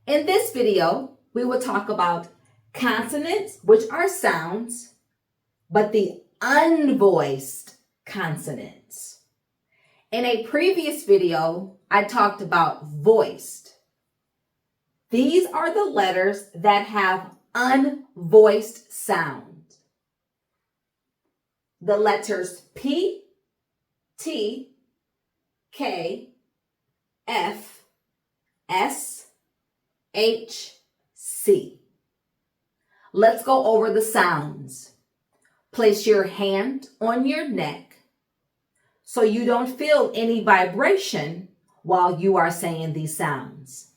In this video, we will talk about consonants, which are sounds, but the unvoiced consonants. In a previous video, I talked about voiced. These are the letters that have unvoiced sound. The letters P, T, K, F, S, H, C. Let's go over the sounds. Place your hand on your neck so you don't feel any vibration while you are saying these sounds.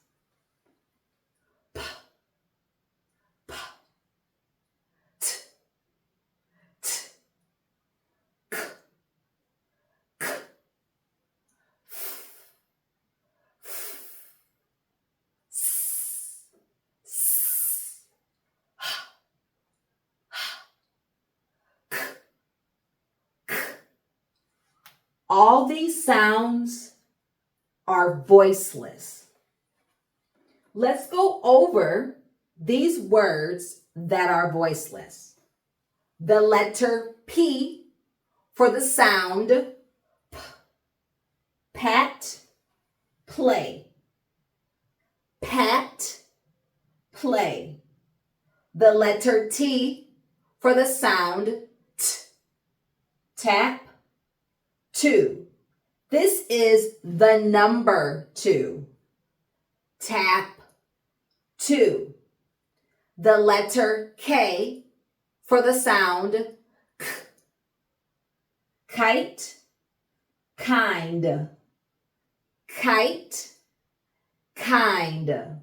P, p, t, t, k, k, f, f, s, s, h, h, k, k. All these sounds are voiceless. Let's go over these words that are voiceless. The letter P for the sound P. Pat, play. Pat, play. The letter T for the sound T. Tap, two. This is the number 2. Tap, 2. The letter K for the sound K. Kite, kind. Kite, kind.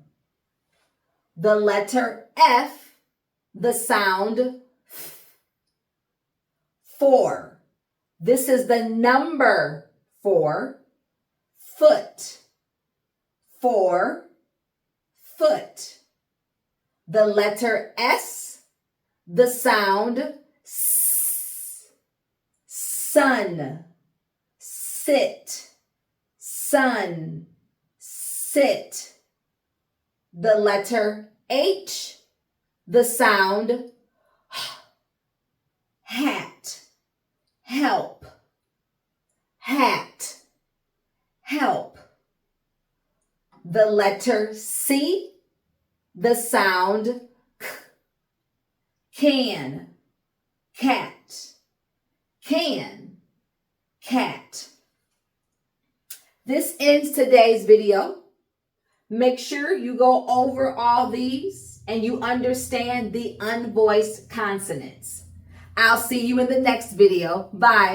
The letter F, the sound F. 4. This is the number 4. Foot. 4, foot. The letter S, the sound S. Sun. Sit. Sun. Sit. The letter H, the sound H. Hat. Help. Hat. Help. The letter C, the sound K. Can. Cat. Can. Cat. This ends today's video. Make sure you go over all these and you understand the unvoiced consonants. I'll see you in the next video. Bye.